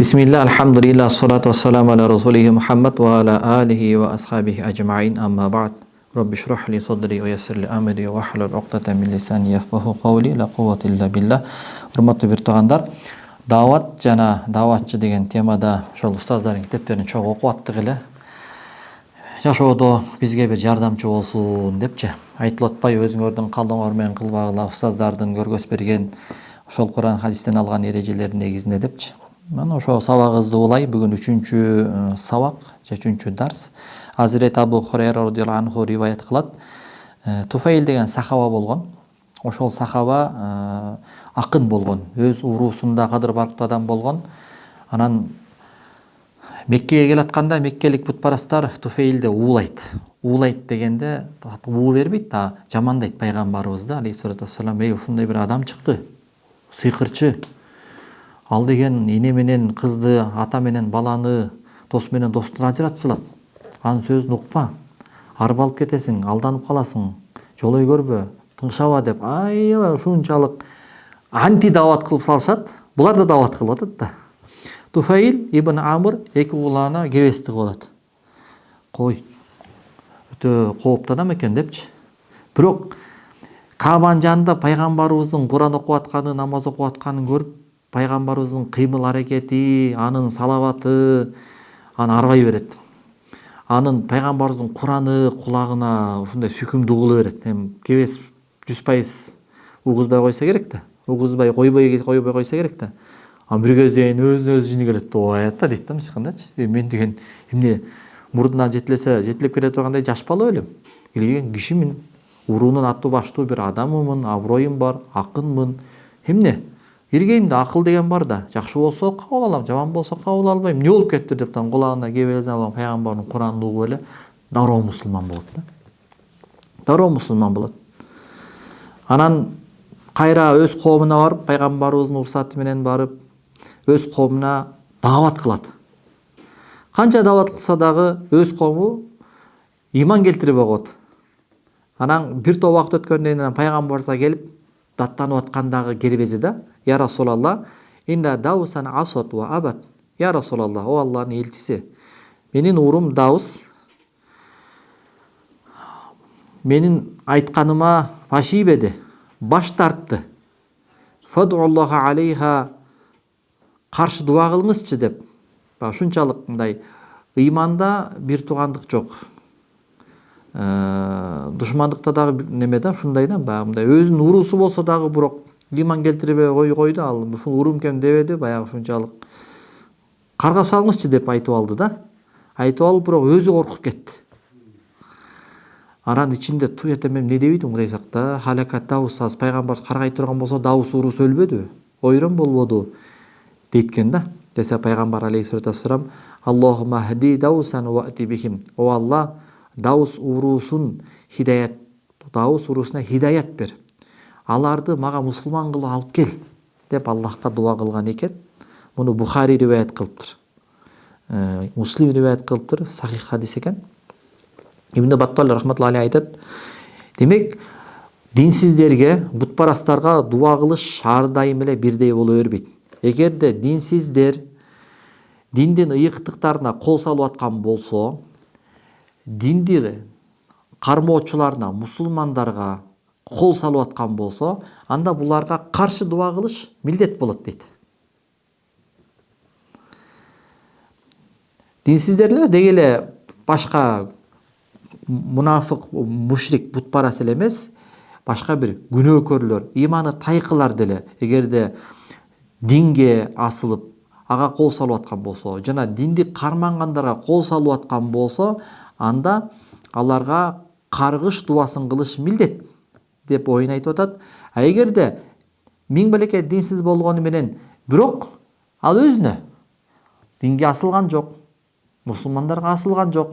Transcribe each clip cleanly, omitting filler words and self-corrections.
Bismillah, alhamdulillah, salatu wassalamu ala rasulihi Muhammad wa ala alihi wa ashabihi ajma'in, amma ba'd. Rabbi shrah li sadri wa yassir li amri wa hlul 'uqdatan min lisani yafqahu qawli. La quwwata illa billah. Урматтуу бир туугандар, даават жана дааватчы деген темада ошол устаздардын китептерин чогуу окуп аттык эле. Жашоодо бизге бир жардамчы болсун депчи. Айтылып атпайбы, өзүңөрдүн калдыңор менен кылбагыла, устаздардын көргөз берген ошол Кур'ан хадистен алган эрежелер негизинде депчи. Mana ошо сабагыбызды улай, бүгүн 3-чү сабак, 3-чү дарс. Азирет Абу Хурайра радияллаху анху риваят кылат. Туфайл деген сахаба болгон. Ошол сахаба акын болгон, өз уруусунда кадыр барктуу адам болгон. Анан Меккеге келатканда меккелик бутпарастар Туфейлди уулайт. Уулайт дегенде уу бербейт да, жамандайт пайгамбарыбызды алейхиссалату вассалам. Ушундай бир адам чыкты, сыйкырчы. Ал деген эне менен кызды, ата менен баланы, дос менен досту ажыратып салат. Анын сөзүн укпа. Арба алып кетесиң, алданып каласың. Жолой көрбө, тыңшаба деп аябай ушунчалык анти даават кылып салышат. Булар да даават кылып атат да. Туфайл ибн Амр эки кулагына кебес тыгып алат. Кой, өтө кооптуу адам экен депчи. Бирок Кабанын жанында пайгамбарыбыздын Куран окуп атканын, намаз окуп атканын көрүп, пайгамбарыбыздын кыймыл аракети, анын салаваты аны арбай берет. Анын пайгамбарыбыздын Кураны кулагына ушундай сүйкүмдүү кылып берет. Эми кебес 100% угузбай койсо керек да. Угузбай койбой койсо керек да. Аны бир кезден өзүнө жини келет. Ой, да дейт да мышкындачы. Мен деген эмне мурдунан жетилеп келе тургандай жаш бала элем. Келген кишимин, уруунун аттуу баштуу бир адамымын, аброюм бар, акынмын. Эмне? Иргейм да, акыл деген бар да. Жакшы болсо кабыл алам, жаман болсо кабыл албайм. Не болуп кетти деп тан кулагына кебезин алган пайгамбардын Куранын угуп эле дароо мусулман болот да. Дароо мусулман болот. Анан кайра өз коомуна барып, пайгамбарыбыздын уруксаты менен барып, өз коомуна даават кылат. Канча даават кылса дагы өз коому ыйман келтирбей коет. Анан бир топ убакыт өткөндөн кийин пайгамбарыбызга келип даттанып аткандагы кербези да: "Я Расулалла, инна даусан асат ва абат." "Я Расулалла, о Аллахтын элчиси, менин урум Даус менин айтканыма баш ийбеди, баш тартты. Фадуллаха алейха, каршы дуа кылыңызчы" деп. Ушунчалык мындай ыйманда бир туугандык жок. Душмандыкта дагы неме да, ушундай да, мындай өзүнүн уруусу болсо дагы бирок ыйман келтирбей койду. Ал ушул урумкем дебеди, баягы ушунчалык каргап салыңызчы деп айтып алды да. Айтып алып, бирок өзү коркуп кетти. Анан ичинде туятем эмне дебейдим, Кудай сакта, халакат Даус, аз пайгамбар каргай турган болсо Даус уруусу өлбөдүбү, ойрон болбоду дейт да. Десе пайгамбар алейхиссалату вассалам: "Аллахумма хди Даусан ва ати бихим." О Алла, Даус уруусуна хидаят бер. Аларды мага мусулман кылып алып кел деп Аллахка дуа кылган экен. Муну Бухари риваят кылыптыр. Муслим риваят кылыптыр, сахих хадис экен. Ибн Баттал рахматуллахи алейхи айтат: "Демек, динсиздерге, бутпарастарга дуа кылыш ар дайым эле бирдей боло бербейт. Эгерде динсиздер диндин ыйыктыктарына кол салып аткан болсо, динди кармоочуларына, мусулмандарга кол салып аткан болсо, анда буларга каршы дуа кылыш милдет болот" дейт. Динсиздер эле деги эле башка мунафык, мушрик, бутпарас эле эмес, башка бир күнөөкөрлөр, ыйманы тайкылар деле эгерде динге асылып, ага кол салып аткан болсо, жана динди кармангандарга кол салып аткан болсо, анда аларга каргыш дуасын кылыш милдет деп оюн айтып атат. А эгерде миң белекет динсиз болгону менен, бирок ал өзүнө динге асылган жок, мусулмандарга асылган жок,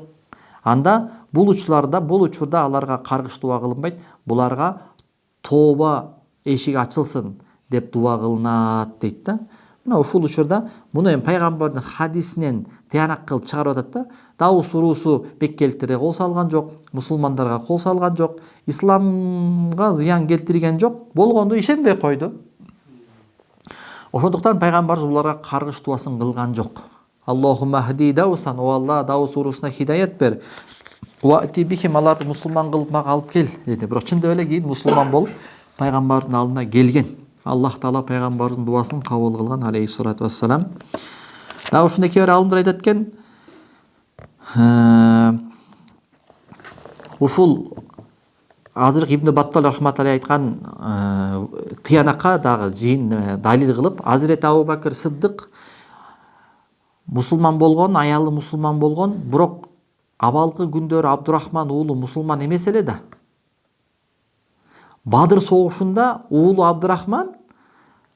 анда бул учурда аларга каргыш дуа кылынбайт, буларга тооба эшиги ачылсын деп дуа кылынат дейт да. Мына ушул учурда муну эми пайгамбардын хадисинен тыянак кылып чыгарып атат да. Даус уруусу меккеликтерге кол салган жок, мусулмандарга кол салган жок, исламга зыян келтирген жок, болгондо ишенбей койду. Ошондуктан пайгамбарыбыз буларга каргыш дубасын кылган жок. Аллахумма хди даусан, о Алла, Даус урусуна хидаят бер. Уати бихим, аларды мусулман кылып мага алып кел деди. Бирок чындап эле кийин мусулман болуп пайгамбардын алдына келген. Аллах таала пайгамбарыбыздын дубасын кабыл кылган алейхиссалату вассалам. Дагы ушундай кээ бир алымдар айтат экен. Ушул азыр Ибн Баттал рахматаллахи айткан тыянакка дагы далил кылып, Азирет Абу Бакыр Сыддык мусулман болгон, аялы мусулман болгон, бирок абалкы күндөрү Абдурахман уулу мусулман эмес эле да. Бадыр согушунда уулу Абдурахман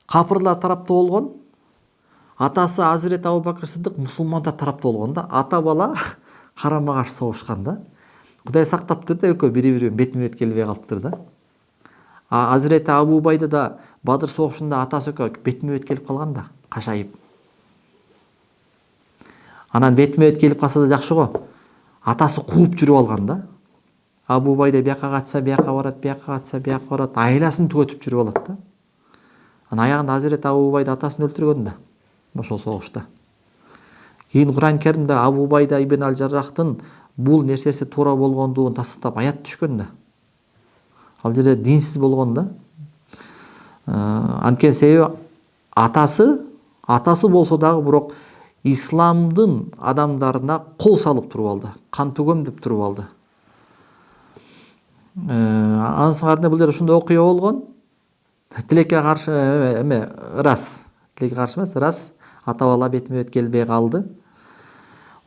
капырлар тарапта болгон, атасы Азирет Абу Бакыр Сыддык мусулмандар тарапта болгон да. Ата бала карама каршы согушкан да. Кудай сактаптыр да, экөө бири-бирин бетме бет келбей калыптыр да. Азирет Абу Убайда да Бадыр согушунда атасы экөө бетме бет келип калган да, кашайып. Анан бетме бет келип калса да жакшы го. Атасы кууп жүрүп алган да. Абу Убайда бияка качса, бияка барат, бияка качса, бияка барат, айласын түгөтүп жүрүп алат да. Анан аягында Азирет Абу Убайда атасын өлтүргөн да, ошол согушта. Кийин Кур'ан Керимде Абу Убайда ибн Аль-Жаррахтын бул нерсеси туура болгондугун тастыктап аят түшкөн да. Ал жерде динсиз болгон да. Анткени себеби атасы болсо дагы бирок исламдын адамдарына кол салып туруп алды, кан төгөм деп туруп алды. Ансыңарда бул жерде ушундай окуя болгон. Тилекке каршы ырас. Тилекке каршы эмес, ырас. Ата бала бетме бет келбей калды.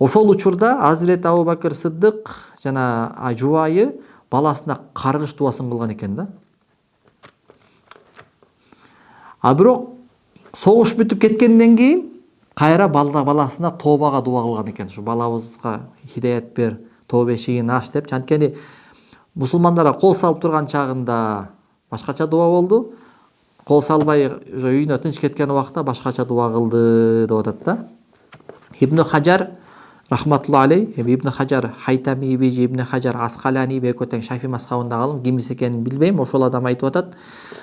Ошол учурда Азирет Абу Бакыр Сыддык жана жубайы баласына каргыш дубасын кылган экен да. Бирок согуш бүтүп кеткенден кийин кайра баласына тобага дуба кылган экен. Ушу балабызга хидаят бер, тоба эшигин ач деп. Анткени мусулмандарга кол салып турган чагында башкача дуба болду. Кол салбай уже үйүнө тынч кеткен убакта башкача дуба кылды деп атат да. Ибн Хаджар рахматулла алей, Ибн Хаджар Хайтами бижи, Ибн Хаджар Асқалани экөө тең Шафи мазхабында калым, кимис экенин билбейм, ошол адам айтып атат.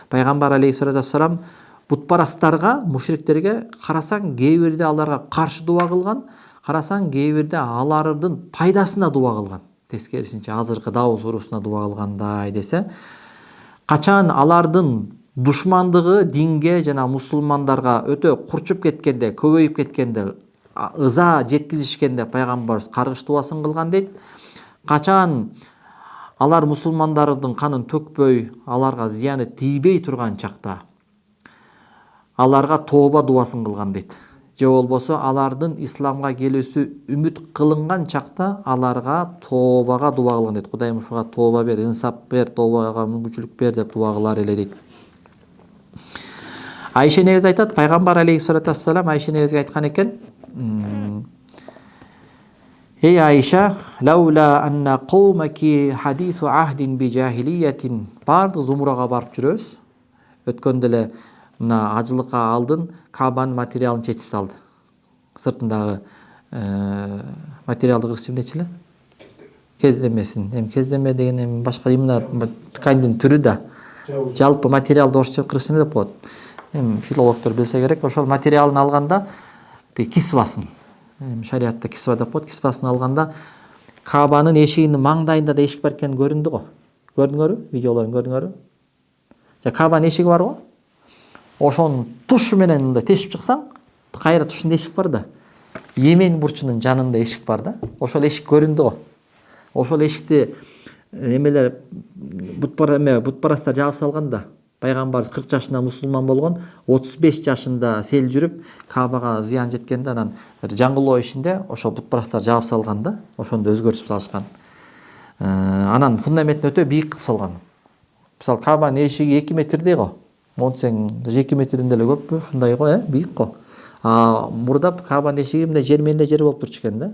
Пайгамбар алейхиссалату вассалам бутпарастарга, мушриктерге карасаң кээ бирде аларга каршы дуба кылган, карасаң кээ бирде алардын пайдасына дуба кылган. Тескерисинче азыркы Даус урусуна дуба кылгандай десе, качан алардын душмандыгы динге жана мусулмандарга өтө курчуп кеткенде, көбөйүп кеткенде, ыза жеткизишкенде пайгамбарыбыз каргыш дубасын кылган дейт. Качан алар мусулмандардын канын төкпөй, аларга зыяны тийбей турган чакта аларга тооба дубасын кылган дейт. Же болбосо алардын исламга келүүсү үмүт кылынган чакта аларга тообага дуба кылган дейт. Кудайым ушуга тооба бер, инсап бер, тообага мүмкүнчүлүк бер деп дуба кылар эле дейт. Айша энебиз айтат, пайгамбар алейхиссалату вассалам Айша энебизге айткан экен: Эй Айша, лаула анна қаумаки хадису ахдин би жахилиятин. Бардык Зумрага барып жүрөбүз. Өткөндө эле мына ажылыкка алдын Кабанын материалын чечип салды. Сыртындагы материалды кырсып эмнечи эле? Кездемесин. Кездеме деген башка именно ткандын түрү да. Жалпы материалды орусча кырсып деп коет. Филологдор билсе керек. Ошол материалын алганда кисвасын. Шариатта кисва деп коет. Кисвасын алганда Кабанын эшигинин маңдайында да эшик бар экени көрүндү го. Көрдүңөрбү? Видеолорун көрдүңөрбү? Кабанын эшиги бар го. Ошонун тушу менен мындай тешип чыксаң, кайра тушунда эшик бар да. Йемен бурчунун жанында эшик бар да. Ошол эшик көрүндү го. Ошол эшикти эмелер бутпарастар жаап салган да. Пайгамбарыбыз 40 жашында мусулман болгон, 35 жашында сел жүрүп, Кабага зыян жеткенде анан жаңгылоо ишинде ошол бутпарастар жаап салган да, ошондо өзгөртүп салышкан. Анан фундаментин өтө бийик кылып салган. Мисалы Кабанын эшиги 2 метрдей го. Монсең 2 метрден деле көппү, ушундай го, бийик го. Мурда Кабанын эшиги мындай жер менде жер болуп турчу экен да.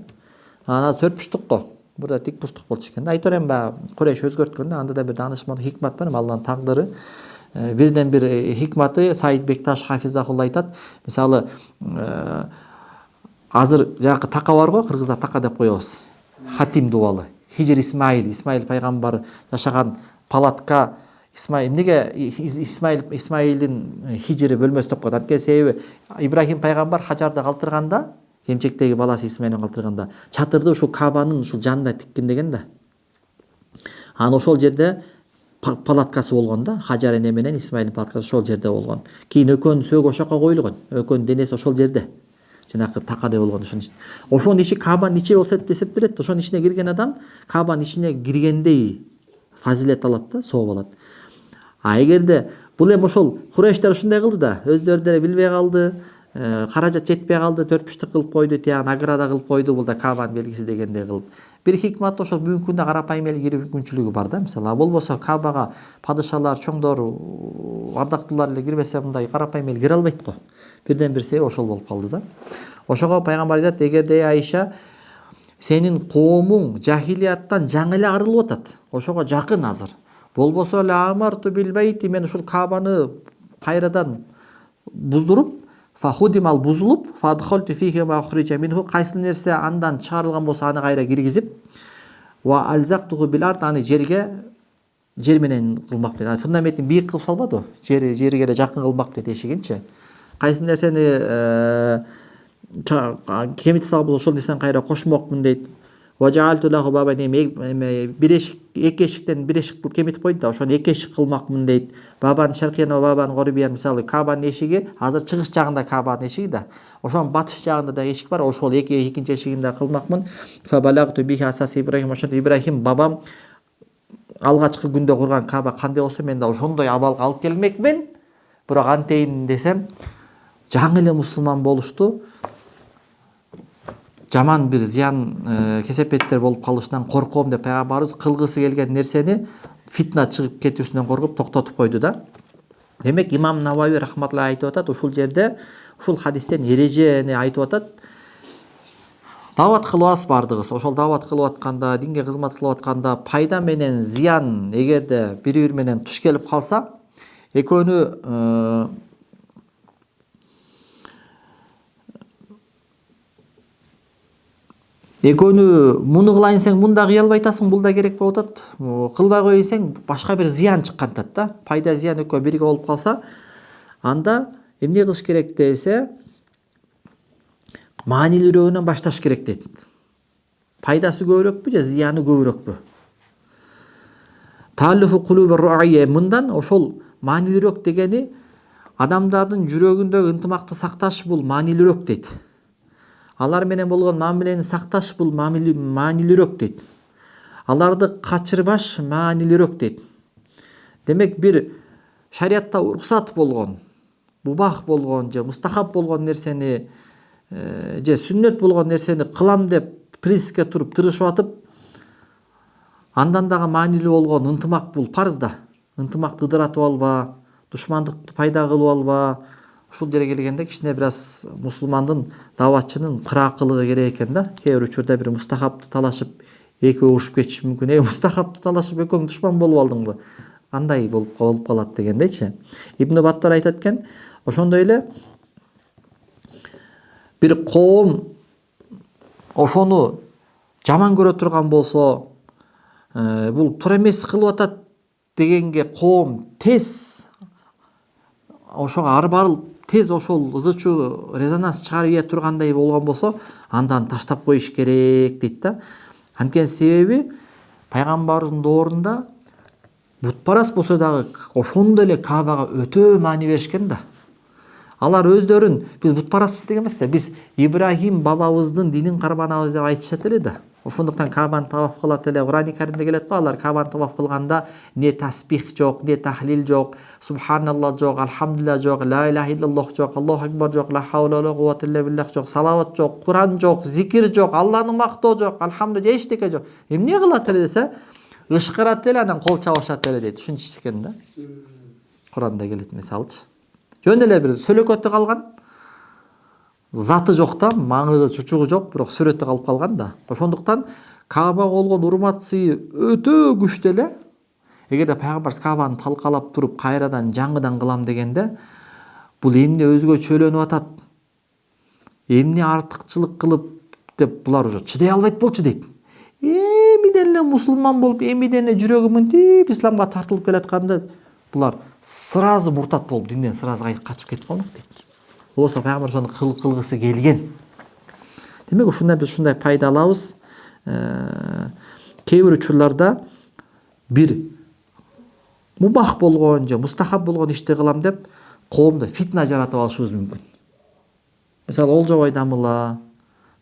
Анан 4 буштук го. Мурда тик буштук болчу экен да. Айтор эми Курайш өзгөрткөн да, анда да бир даанышман хикмат бар, Алланын тагдыры. Бирден бир хикматы Саид Бекташ хафизахулла айтат. Мисалы азыр жакы така бар го, кыргызда така деп коебуз. Хатим дубалы. Хижир Исмаил пайгамбар жашаган палатка Исмаил эмнеге Исмаилдин хижири бөлмөсү деп коет. Анткени себеби Ибрахим пайгамбар Хажарды калтырганда, кемчектеги баласы Исмаилин калтырганда, чатырды ушул Кабанын ушул жанына тиккен деген да. Анан ошол жерде палаткасы болгон да, Хажар эне менен Исмаилдин палаткасы ошол жерде болгон. Кийин экөөнүн сөөгү ошол жака коюлган. Экөөнүн денеси ошол жерде. Жанагы такадай болгон ошонун ичинде. Ошонун ичи Кабанын ичи болсо деп эсептелет. Ошонун ичине кирген адам Кабанын ичине киргендей фазилет алат да, сооп алат. А эгерде бул эми ошол Курайштар ушундай кылды да, өздөрү деле билбей калды, каражат жетпей калды, 4-5 кылып койду, тияк награда кылып койду, бул да Кабанын белгиси дегендей кылып. Бир хикматы ошол бүгүнкү күндө карапайым эл кирип мүмкүнчүлүгү бар да, мисалы. А болбосо Кабага падышалар, чоңдор, ардактуулар эле кирбесе мындай карапайым эл кире албайт го. Бирден бир себеп ошол болуп калды да. Ошого пайгамбар айтат, эгерде Айша сенин коомуң жахилияттан жаңы эле арылып атат, ошого жакын азыр. Болбосо эле амарту бил байти, мен ушул Кабаны кайрадан буздуруп, фахудимал бузулуп, фадхалту фихи ма ухрижа минху, кайсы нерсе андан чыгарылган болсо аны кайра киргизип, ва алзактуху бил ард, аны жер менен кылмак дейт. Фундаментин бийик кылып салбады, жерге эле жакын кылмак дейт эшигинчи. Кайсы нерсени кемитип салган болсо ошол нерсени кайра кошмокмун дейт. Важаалту лаху бабан, бир эшик, эки эшиктен бир эшик кылып кемитип койду да, ошону эки эшик кылмакмын дейт. Бабан шаркиян ва бабан горбиян, мисалы Кабанын эшиги азыр чыгыш жагында Кабанын эшиги да, ошонун батыш жагында да эшик бар, ошол экинчи эшигин да кылмакмын. Фабалагту бихи асас Ибрахим, ошо Ибрахим бабам алгачкы күндө курган Каба кандай болсо мен да ошондой абалга алып келмекмин. Бирок антейин десем, жаңы эле мусулман болушту, жаман бир зыян кесепеттер болуп калышынан корком деп пайгамбарыбыз кылгысы келген нерсени фитна чыгып кетүүсүнөн коркуп токтотуп койду да. Демек имам Навави рахматуллах айтып атат, ушул жерде ушул хадистен эрежени айтып атат. Дават кылабыз бардыгыбыз. Ошол дават кылып атканда, динге кызмат кылып атканда пайда менен зыян эгерде бири-бири менен туш келип калса, экөөнү муну кылайын десең мунда кыя албай атасың, бул да керек болуп атат. Кылбай коеюн десең башка бир зыян чыккан атат да. Пайда зыян экөө бирге болуп калса, анда эмне кылыш керек десе, маанилүүрөөгүнөн башташ керек дейт. Пайдасы көбүрөкпү же зыяны көбүрөкпү? Тааллуфу кулубир руайя, мындан ошол маанилүүрөөк дегени адамдардын жүрөгүндөгү ынтымакты сакташ, бул маанилүүрөөк дейт. Алар менен болгон мамилени сакташ, бул маанилүүрөөк дейт. Аларды качырбаш маанилүүрөөк дейт. Демек бир шариатта уруксат болгон, мубах болгон же мустахаб болгон нерсени же сүннөт болгон нерсени кылам деп принципке туруп тырышып атып, андан дагы маанилүү болгон ынтымак, бул парз да. Ынтымакты ыдыратып алба, душмандыкты пайда кылып алба. Ушул жерге келгенде кичине бир аз мусулмандын, даватчынын кыраакылыгы керек экен да. Кээ бир учурда бир мустахабты талашып экөө урушуп кетиши мүмкүн. Мустахабты талашып экөөң душман болуп алдыңбы? Кандай болуп калат дегендейчи. Ибн Баттар айтат экен, ошондой эле бир коом ошону жаман көрө турган болсо, бул туура эмес кылып атат дегенге коом тез ошого арбарылып, тез ошол ызы-чуу резонанс чыгарып ийе тургандай болгон болсо, андан таштап коюш керек дейт да. Анткени себеби пайгамбарыбыздын доорунда бутпарас болсо дагы ошондой эле Кабага өтө маани беришкен да. Алар өздөрүн биз бутпараспыз деген эмес, биз Ибрахим бабабыздын динин карманабыз деп айтышат эле да. Ошондуктан Кабаны таваф кылат эле. Кур'ан Каримде келет го, алар Кабаны таваф кылганда не таспих жок, не тахлил жок, субханалла жок, алхамдулилля жок, ла илаха иллаллах жок, Аллаху акбар жок, ла хаула ва ла куввата илля биллах жок, салават жок, Кур'ан жок, зикир жок, Алланы мактоо жок, алхамдулилля эчтеке жок. Эмне кылат эле десе, ышкырат эле, анан кол чабышат эле дейт. Ушунча экен да. Кур'анда келет мисалчы. Жөн эле бир сөлөкөтү калган, заты жок да, маңызы чучугу жок, бирок сүрөтү калып калган да. Ошондуктан Кабага болгон урмат сыйы өтө күчтүү эле. Эгерде пайгамбар Кабаны талкалап туруп кайрадан жаңыдан кылам дегенде, бул эмне өзгөчөлөнүп атат, эмне артыкчылык кылып деп булар уже чыдай албайт болчу дейт. Эмиден эле мусулман болуп, эмиден эле жүрөгү мынтип исламга тартылып келатканда Булар сразу муртат болуп динден сразу качып кетип калмак дейт. Болбосо пайгамбар ошону кылгысы келген. Демек ушундай биз ушундай пайда алабыз. Кээ бир учурларда бир мубах болгон же мустахаб болгон ишти кылам деп коомдо фитна жаратып алышыбыз мүмкүн. Мисалы Олжобой дамыла,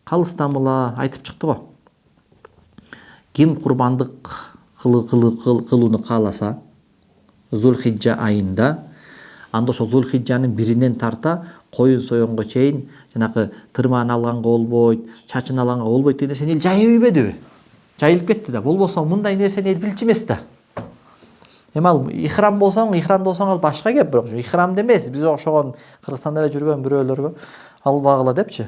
Калыс дамыла айтып чыкты го. Ким курбандык кылууну кааласа Зулхиджа айында, анда ошо Зулхиджанын биринен тарта коюн союнго чейин жанакы тырмаан алганга болбойт, чачын алганга болбойт деген нерсени эл жайып ийбедиби? Жайылып кетти да. Болбосо мындай нерсени эл билчү эмес да. Эми ал ихрамда ал башка кеп, бирок ихрамда эмес. Биз ошогон Кыргызстанда эле жүргөн бирөөлөргө албагыла депчи.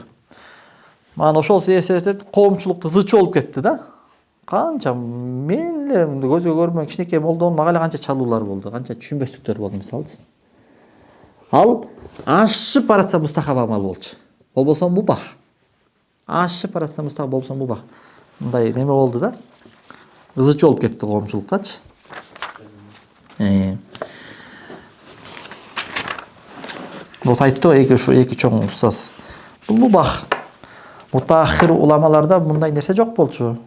Мана ошол сиесет коомчулукта зычы болуп кетти да. Канча мен эле көзгө көрмөгөн кичинекей молдон мага эле канча чалуулар болду, канча түшүнбөстүктөр болду мисалчы. Ал ашып баратса мустахаб амал болчу. Болбосо мубах. Ашып баратса мустахаб болбосо мубах. Мындай неме болду да. Зычы болуп кетти коомчулуктачы. Вот айтты эки чоң устаз. Бул мубах. Мутаахир уламаларда мындай нерсе жок болчу.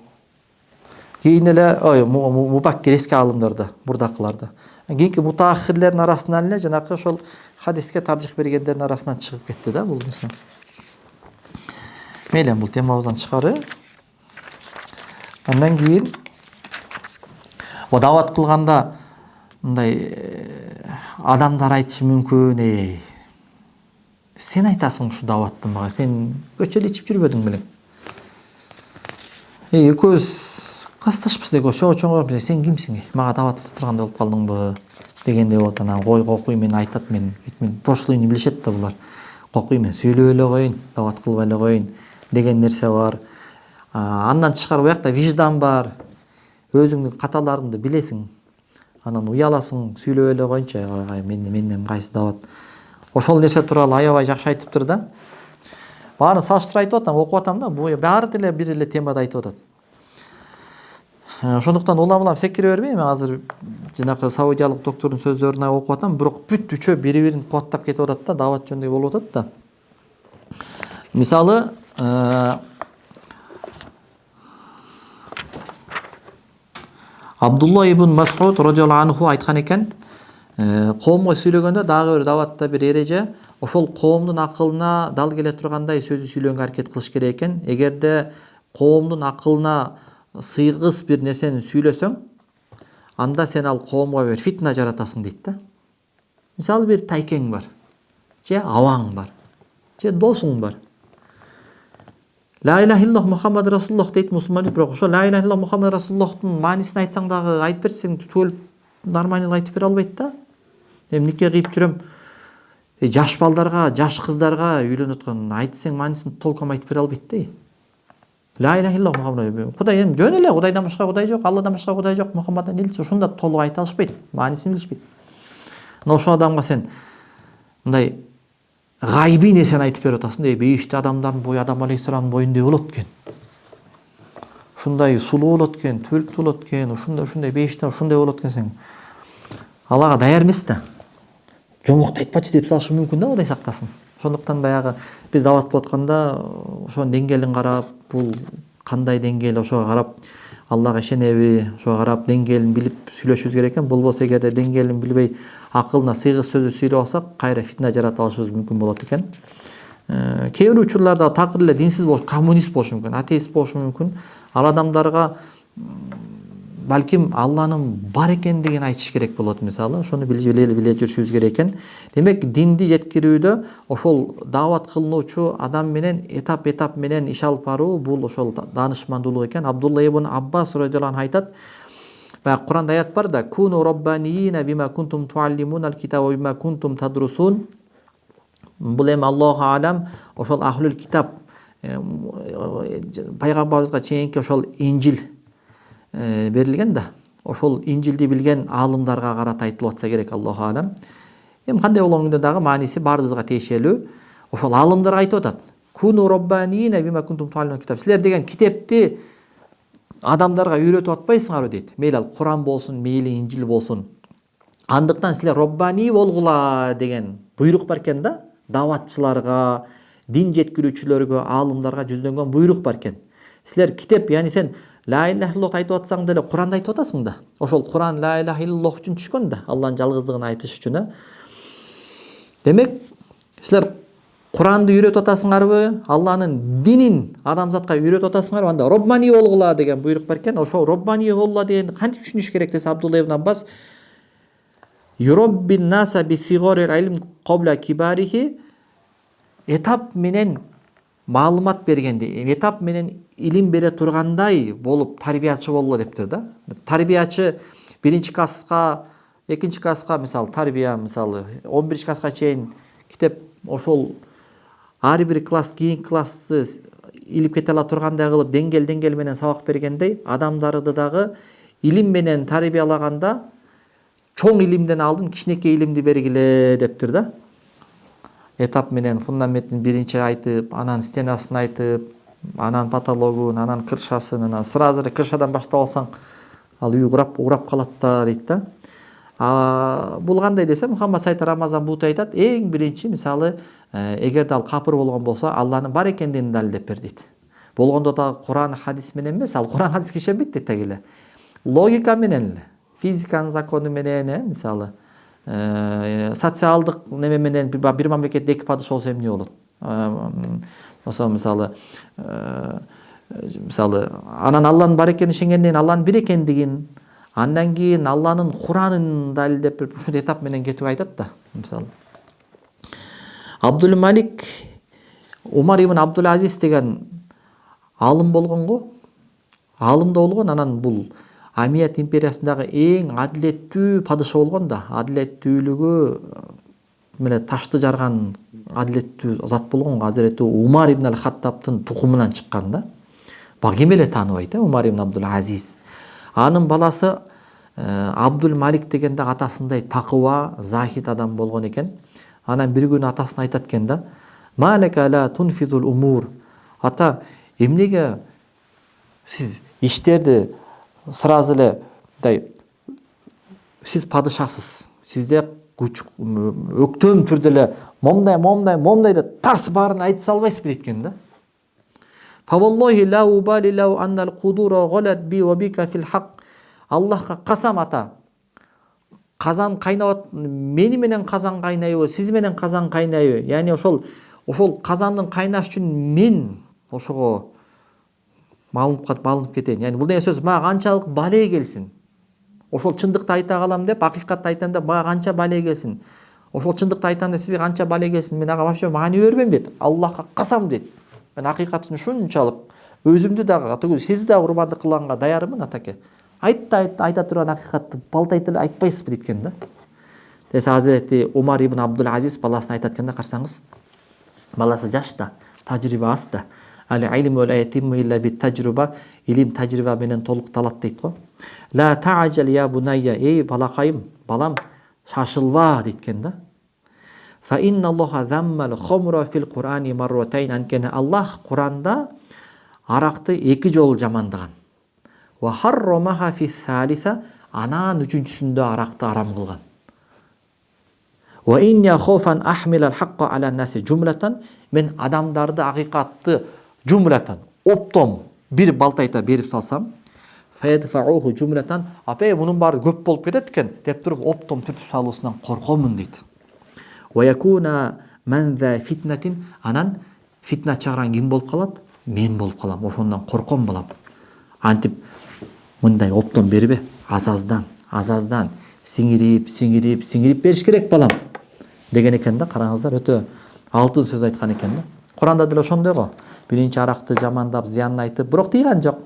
Кийин эле мубаккир эски алымдарда, мурдакыларда. Кийинки мутаахирлердин арасынан эле жанакы ошол хадиске таржих бергендердин арасынан чыгып кетти да бул нерсе. Мейлі бул темабыздан чыгары. Андан кийин дават кылганда мындай адамдар айтышы мүмкүн, сен айтасың ушу даватты мага, сен көчөлө ичип жүрбөдүң белең. Экөөбүз касташпыз деги ошого чоңоюп, сен кимсиң? Мага дават этип тургандай болуп калдыңбы дегендей болот. Анан кокуй мен айтат, мен прошлыйны билишет да булар. Кокуй мен сүйлөп эле коюн, дават кылбай эле коюн деген нерсе бар. Андан тышкары буякта виждан бар. Өзүңдүн каталарыңды билесиң. Анан уяласың, сүйлөп эле коюнчу, менден кайсы дават. Ошол нерсе тууралуу аябай жакшы айтыптыр да. Баарын салыштырып айтып атам, окуп атам да, бул баары деле бир эле темада айтып атат. Ошондуктан уламалар секире бербейм. Мен азыр жанакы саудиялык доктордун сөздөрүн окуп атам, бирок бүт үчөө бири-бирин кубаттап кетип атат да, дават жөнүндө болуп атат да. Мисалы, Абдулла ибн Мас'уд радиаллаху анху айткан экен, коомго сүйлөгөндө дагы бир даватта бир эреже, ошол коомдун акылына дал келе тургандай сөздү сүйлөгөнгө аракет кылыш керек экен. Эгерде коомдун акылына сыйгыс бир нерсени сүйлөсөң, анда сен ал коомго бир фитна жаратасың дейт да. Мисалы бир тайкең бар, же абаң бар, же досуң бар. Ла иляха иллаллах Мухаммад Расулуллах дейт мусулман, бирок ошо ла иляха иллаллах Мухаммад Расулуллахтын маанисин айтсаң дагы, айтып берсең, түгөл нормально айтып бере албайт да. Эми нике кыйып жүрөм, жаш балдарга, жаш кыздарга үйлөнүп аткан айтсаң маанисин толком айтып бере албайт да. Ла иляха иллаллах Мухаммад, Кудай эми жөн эле, Кудайдан башка Кудай жок, Алладан башка Кудай жок, Мухаммаддан элчи, ушунда толук айта алышпайт, маанисин билишпейт. Но ошол адамга сен мындай гайби нерсени айтып берип атасың да, бейишти адамдардын бою Адам алейхисаламдын боюндай болот экен. Ушундай сулуу болот экен, түбөлүктүү болот экен, ушундай бейишти ушундай болот экен сен. Аллага даяр эмес да. Жомокто айтпачы деп салышы мүмкүн да, Кудай сактасын. Ошондуктан баягы биз дават кылып атканда ошонун деңгээлин карап, бул кандай деңгээл, ошого карап Аллага ишенеби, ошого карап деңгээлин билип сүйлөшүбүз керек экен. Болбосо эгерде деңгээлин билбей акылына сыйгыс сөздү сүйлөп алсак, кайра фитна жаратып алышыбыз мүмкүн болот экен. Кээ бир учурларда такыр эле динсиз болуш, коммунист болушу мүмкүн, атеист болушу мүмкүн. Ал адамдарга балким Алланын бар экендигин айтыш керек болот мисалы. Ошону биле жүрүшүбүз керек экен. Демек, динди жеткирүүдө ошол дават кылынуучу адам менен этап менен иш алып баруу бул ошол даанышмандуулук экен. Абдулла ибн Аббас радиаллаху анху айтат, баягы Куранда аят бар да, куну роббаниина бима кунтум туаллимунал китаба бима кунтум тадрусун. Бул эми Аллаху алам ошол ахлул китап пайгамбарыбызга чейинки ошол Инжил берилген да. Ошол Инжилди билген аалымдарга карата айтылып атса керек, Аллаху алам. Эми кандай болгондо дагы мааниси баарыбызга тиешелүү. Ошол аалымдар айтып атат. Куну роббаниина бима кунтум туаллимунал китаб. Силер деген китепти адамдарга үйрөтүп атпайсыңарбы дейт. Мейли ал Куран болсун, мейли Инжил болсун. Андыктан силер роббани болгула деген буйрук бар экен да. Даватчыларга, дин жеткирүүчүлөргө, аалымдарга жүздөнгөн буйрук бар экен. Силер китеп, яни сен ла илаха иллаллах айтып атсаң деле Куранды айтып атасың да. Ошол Куран ла илаха иллаллах үчүн түшкөн да, Аллахтын жалгыздыгын айтыш үчүн. Демек, силер Куранды үйрөтүп атасыңарбы? Алланын динин адамзатка үйрөтүп атасыңарбы? Анда роббани болгула деген буйрук бар экен. Ошо роббани болгула дегенди кантип түшүнүш керек десе, Абдулла ибн Аббас юроббин наса би сигорил илм кобла кибарихи, этап менен маалымат бергенде, этап менен илим бере тургандай болуп тарбиячы болгула дептир да. Тарбиячы биринчи класска, экинчи класска, мисалы тарбия, мисалы 11 класска чейин китеп ошол ар бир класс кийинки классты илип кете ала тургандай кылып деңгэл менен сабак бергендей, адамдарды дагы илим менен тарбиялаганда чоң илимден алдын кичинекей илимди бергиле дептир да. Этап менен фундаментин биринчи айтып, анан стенасын айтып, анан потологун, анан крышасын, анан сразу эле крышадан баштап алсаң, ал үй урап калат да дейт да. Бул кандай десе, Мухаммад Сайт Рамазан Бути айтат, эң биринчи мисалы, эгерде ал капыр болгон болсо, Алланын бар экендигин далилдеп бер дейт. Болгондо да Куран хадис менен эмес, ал Куран хадиске ишенбейт дейт эле. Логика менен эле, физиканын закону менен, мисалы, социалдык неме менен бир мамлекетте эки падыша болсо эмне болот? Ошо мисалы анан Алланын бар экенин ишенгенден Алланын бир экендигин, андан кийин Алланын Куранын далилдеп берип ушул этап менен кетип айтат да. Мисалы Абдул Малик Умар ибн Абдул Азиз деген алым болгон го. Алым да болгон, анан бул Амият империясындагы эң адилеттүү падыша болгон да. Адилеттүүлүгү менен ташты жарган адилеттүү зат болгон Азирети Умар ибн ал-Хаттабтын тукумунан чыккан да. Ким эле тааныбайт, Умар ибн Абдул Азиз. Анын баласы Абдул Малик деген да атасындай такыба, захид адам болгон экен. Анан бир күнү атасына айтат экен да: "Малека ла тунфидул умур". Ата, эмнеге сиз иштерди сразу эле сиз падышасыз. Сизде күч өктөм түрдө эле момдай деп тарс баарын айта салбайсызбы дейт экен да. Фаваллахи ла убали лау аннал кудура галат би ва бика фил хак. Аллахка касам ата. Казан кайнап, мени менен казан кайнайбы, сиз менен казан кайнайбы? Яни ошол казандын кайнаш үчүн мен ошого малынып кетейин. Яни бул деген сөз мага канчалык бале келсин. Ошол чындыкты айта калам деп, акыйкатты айтам деп мага канча бале келсин. Ошол чындыкты айтам деп сизге канча бале келсин. Мен ага вообще маани бербейм дейт. Аллахка касам дейт. Мен акыйкатын ушунчалык өзүмдү дагы, атагүл сизди дагы курбандык кылганга даярмын атаке. Айта турган акыйкатты балтай эле айтпайсызбы дейт экен да. Десе Азирети Умар ибн Абдул Азиз баласына айтат экен да, карсаңыз. Баласы жашта, тажрыйба аз да. Али илму ла ятимму илля бит тажрыба, илим тажрыйба менен толукталат дейт го. Ла таажал я бунайя, эй балакайым, балам, шашылба дейт экен да. Фа инна Аллаха заммал хомра фил Курани марратайн, анткени Аллах Куранда аракты эки жолу жамандаган. Ва харрамаха фи салиса, анан үчүнчүсүндө аракты арам кылган. Ва инна хофан ахмилал хакка ала наси жумлатан, мен адамдарды акыйкатты жумлатан оптом бир балтайта берип салсам, фаядфауху жумлатан, апе мунун баары көп болуп кетет экен деп туруп оптом түртүп салуусунан коркомун дейт. Ва якуна ман за фитнатин, анан фитна чыгарган ким болуп калат? Мен болуп калам. Ошондон корком балам. Антип мындай оптом бербе, азаздан сиңирип бериш керек балам деген экен да. Караңыздар, өтө алтын сөз айткан экен да. Куранда деле ошондой го. Биринчи аракты жамандап, зыянын айтып, бирок тийген жок.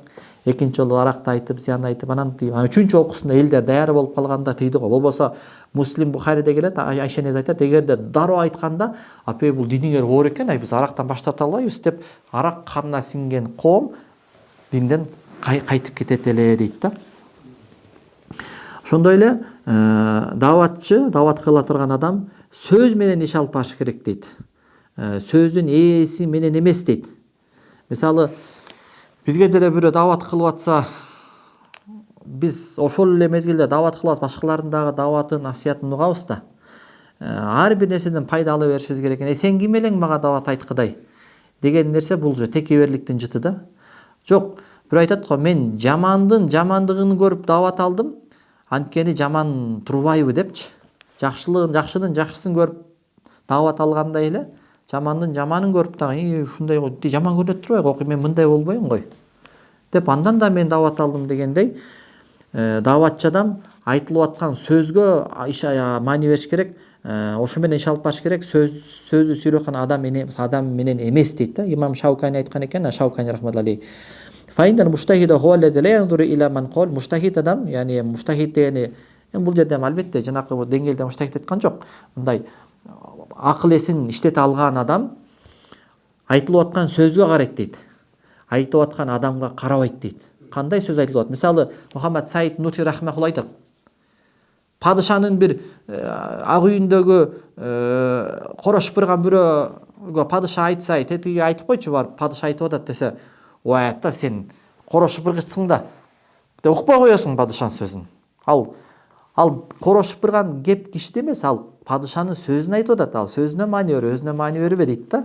Экинчи жолу аракты айтып, зыянын айтып, анан тийип, үчүнчү окуусунда элдер даяр болуп калганда тийди го. Болбосо Муслим Бухариде келет, Айша энеге айтат, эгерде дароо айтканда, апе бул диниңер оор экен, биз арактан баштата албайбыз деп, арак канына сиңген коом динден кайтып кетет эле дейт да. Ошондой эле дават кыла турган адам сөз менен иш алып барыш керек дейт. Сөздүн ээси менен эмес дейт. Мисалы, бизге деле бирөө дават кылып атса, биз ошол эле мезгилде даават кылабыз, башкалардын дагы дааватын, насыятын угабыз да. Ар бир нерседен пайда ала беришибиз керек экен. Сен ким элең мага даават айткыдай деген нерсе бул же текеберликтин жыты да. Жок, бир айтат го, мен жамандын жамандыгын көрүп даават алдым, анткени жаман турбайбы депчи. Жакшынын жакшысын көрүп даават алгандай эле, жамандын жаманын көрүп дагы, ушундай го, жаман көрүнөт турбайбы, окуй мен мындай болбойм ғой деп андан да мен даават алдым дегендей, дааватчы адам айтылып аткан сөзгө маани бериш керек. Ошо менен иш алып барыш керек. Сөздү сүйлөткөн адам менен эмес дейт да. Имам Шаукани айткан экен, Шаукани рахматуллахи. Фаиндал муштахида хуа аллази ла янзуру иля ман қол. Муштахид адам, яғни муштахид дегени бул жерде албетте жанакы деңгээлде муштахид айткан жок. Мындай акыл эсин иштете алган адам айтылып аткан сөзгө карайт дейт. Айтып аткан адамга карабайт дейт. Кандай сөз айтылып атат? Мисалы, Мухаммад Саид Нурси рахматуллах айтат. Падышанын бир ак үйүндөгү корошуп турган бирөөгө падыша айтса, тетиги айтып койчу барып, падыша айтып атат десе, ой атта сен корошуп кыргычсың да деп укпай коесуң падышанын сөзүн. Ал корошуп турган кеп кишиде эмес, ал падышанын сөзүн айтып атат. Ал сөзүнө маани бер, өзүнө маани бербе дейт да.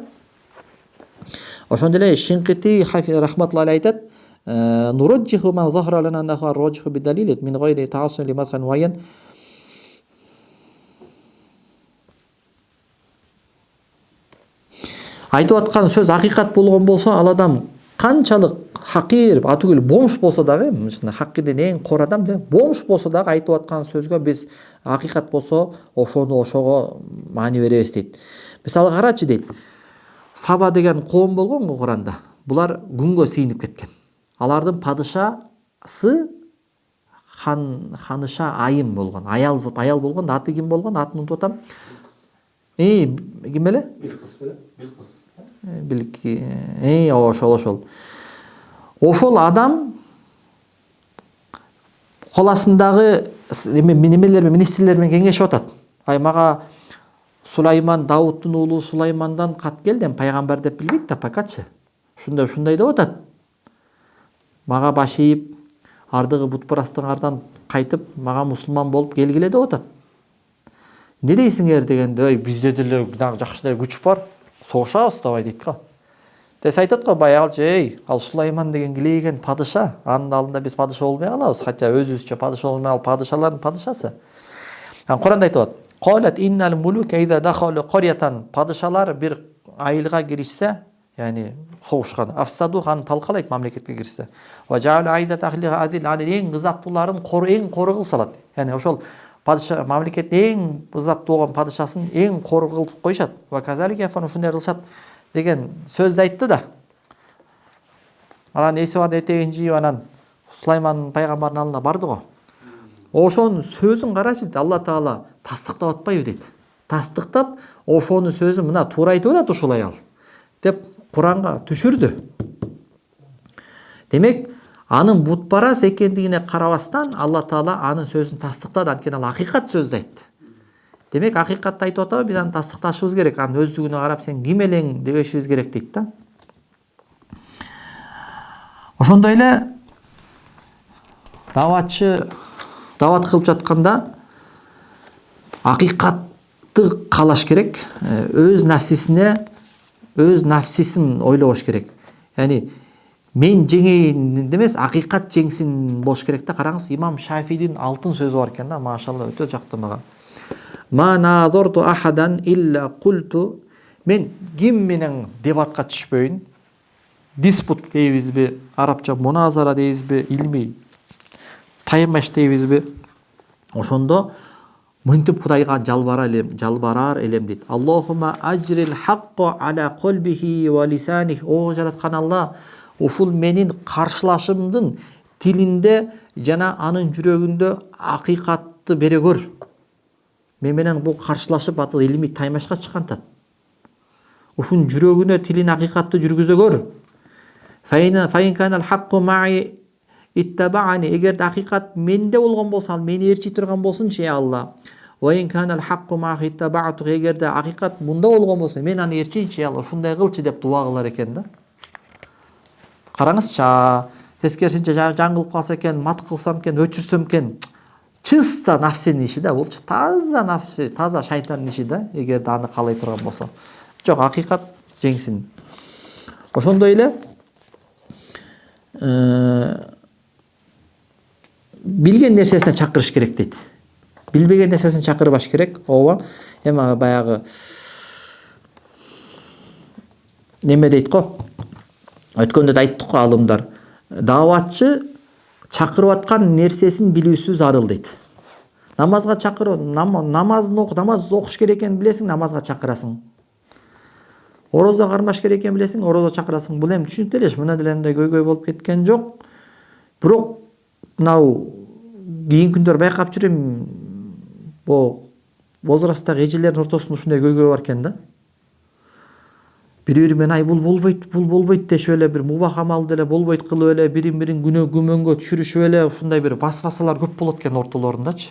Ошондой эле Шинкити рахматуллах айтат, нураджиху ман захара лана аннаху арраджиху бидалил мин гайри таасsun ли мадхан муайян. Айтып аткан сөз акыйкат болгон болсо, ал адам канчалык хакир, атүгүл бомж болсо дагы, мына хакирден эң кор адам да, бомж болсо дагы айтып аткан сөзгө биз акыйкат болсо, ошого маани беребиз дейт. Мисалы карачы дейт. Саба деген коом болгон го Куранда. Булар күнгө сыйынып кеткен. Алардын падышасы ханыша айым болгон, аял болгон, аты ким болгон, атын унутуп атам. Ким эле? Билки. Ошол. Ошол адам коласындагы министрлер менен кеңешип атат. Мага Сулайман, Дауттун уулу Сулаймандан кат келди, пайгамбар деп билбейт да, покачы. Ушундай деп атат. Мага баш ийип, ардыгы бутпарастыгыңардан кайтып, мага мусулман болуп келгиле деп атат. Не дейсиңер дегенде, бизде деле жакшы деле күч бар, согушабыз давай дейт го. Десе айтат го, баягылчы, ал Сулайман деген килейген падыша, анын алдында биз падыша болбой калабыз, хотя өзүбүзчө падыша болмой, ал падышалардын падышасы. Куранда айтып атат. Qalat innal muluka idza dakhalu qaryatan, падышалар бир айылга киришсе, яғни согушкан, афсаду хан талкалайт мамлекетке кирсе. Ва жаалу айзат ахлига адил, эң ызаттууларын эң кору кылып салат. Яғни ошол падыша мамлекеттин эң ызаттуу болгон падышасын эң кору кылып коюшат. Ва казалика фан ушундай кылышат деген сөздү айтты да. Анан эси бар этегин жийип анан Сулайман пайгамбардын алдына барды го. Ошонун сөзүн карачы, Алла Таала тастыктап атпайбы дейт. Тастыктап, ошонун сөзүн мына туура айтып атат ушулай ал деп Куранга түшүрдү. Демек, анын бутпарас экендигине карабастан Алла Таала анын сөзүн тастыктады, анткени ал акыйкат сөздү айтты. Демек, акыйкатты айтып атабы, биз аны тастыкташыбыз керек. Анын өздүгүнө карап сен ким элең дебешибиз керек дейт да. Ошондой эле даават кылып жатканда акыйкатты каалаш керек, өз нафсисин ойлобош керек. Яғни мен жеңейин демес, акыйкат жеңсин болуш керек да. Караңыз, Имам Шафийдин алтын сөзү бар экен да, машалла, өтө жакты мага. Ма назорту ахадан илля культу, мен ким менен дебатка түшпөйүн. Диспут дейбизби, арабча муназара дейбизби, илмий таймаш дейбизби, ошондо мынтип Кудайга жалбарар элем дейт. Аллахума ажрил хакка аля колбихи ва лисаних. О жараткан Алла, ушул менин каршылашымдын тилинде жана анын жүрөгүндө акыйкатты бере көр. Мен менен бул каршылашып атып илмий таймашка чыккантат. Ушун жүрөгүнө тилин акыйкатты жүргүзө көр. Фаин канал хакку маи иттабаани, эгерде акыйкат менде болгон болсо, ал мени ээрчий турган болсунчу, Алла. Ва ин канал хакку маи иттабаату, эгерде акыйкат мында болгон болсо, мен аны ээрчийчи, Алла, ушундай кылчы деп дуа кылар экен да. Караңызчы, Тескерисинче жаңылып калса экен, мат кылсам экен, өчүрсөм экен. Чисто нафсинин иши да болчу. Таза нафси, таза шайтандын иши да, эгерде аны каалай турган болсо. Жок, акыйкат жеңсин. Ошондой эле билген нерсесине чакырыш керек дейт. Билбеген нерсесин чакырбаш керек. Ооба. Эми баягы неме дейт го. Өткөндө да айттык го алымдар. Дааватчы чакырып аткан нерсесин билүүсү зарыл дейт. Намазга чакыруу, намаз окуш керек экенин билесиң, намазга чакырасың. Орозо кармаш керек экенин билесиң, орозо чакырасың. Бул эми түшүнүктүү элеш, мына деле мындай көйгөй болуп кеткен жок. Бирок мынау кийинки күндөр байкап жүрөм, бу возрасттагы эжелердин ортосунда ушундай көйгөй бар экен да. Бири-бири менен ай бул болбойт дешип эле, бир мубах амалды эле болбойт кылып эле, бирин күмөнгө түшүрүшүп эле, ушундай бир басфасалар көп болот экен ортолорундачы.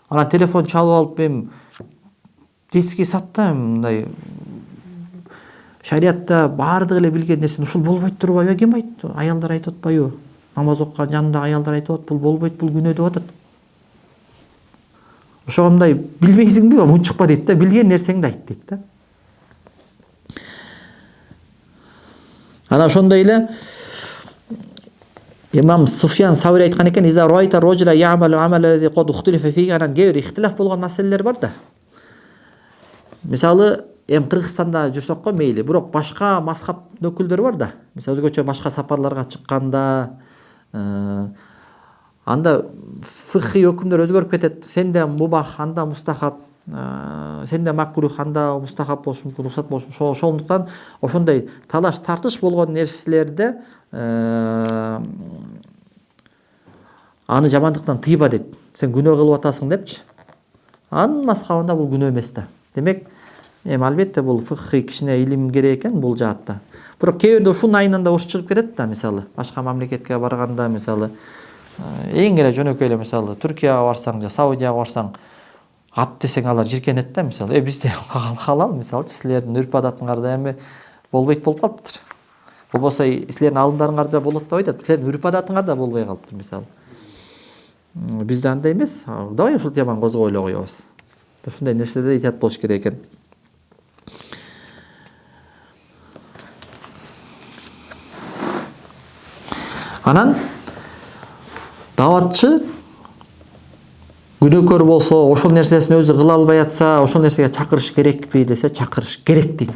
Анан телефон чалып алып, эми детский садта мындай шариятта баардыгы эле билген нерсени ушул болбойт турбайбы, ким айтты? Аялдар айтып атпайбы? Намаз окуган жанындагы аялдар айтып атат, бул болбойт, бул күнөө деп атат. Ошого мындай билбейсиңби, унчукпа дейт да, билген нерсеңди айт дейт да. Ана ошондой эле имам Суфьян Саури айткан экен, иза райта роджула я'малу амалази код ухтилифа фиги, анан кээ бир ихтилаф болгон маселелер бар да. Мисалы, эми Кыргызстанда жүрсөк го мейли, бирок башка мазхаб өкүлдөрү бар да. Мисалы өзгөчө башка сапарларга чыкканда, анда фикхи өкүмдөр өзгөрүп кетет. Сенде мубах, анда мустахаб, сенде макрух, анда мустахаб болушу мүмкүн, уруксат болушу мүмкүн. Ошондуктан ошондой талаш тартыш болгон нерселерде аны жамандыктан тыйба дейт. Сен күнөө кылып атасың депчи. Анын мазхабында бул күнөө эмес да. Демек, эми албетте бул фикхи кичине илим керек экен бул жаатта. Бирок кээ бирде ушунун айынан да уруш чыгып кетет да, мисалы. Башка мамлекетке барганда, мисалы, эң эле жөнөкөй эле, мисалы, Түркияга барсаң же Саудияга барсаң, ат десең алар жиркенет да, мисалы. Бизде халал, мисалы, силердин үрп адатыңарда эми болбойт болуп калыптыр. Болбосо силердин алымдарыңарда болот деп айтат, силердин үрп адатыңарда болбой калыптыр, мисалы. Бизде андай эмес. Давай ушул теманы козгой эле коебуз. Ушундай нерселерде иhtiyat болуш керек экен. Анан дааватчы күнөөкөр болсо, ошол нерсесин өзү кыла албай атса, ошол нерсеге чакырыш керекпи десе, чакырыш керек дейт.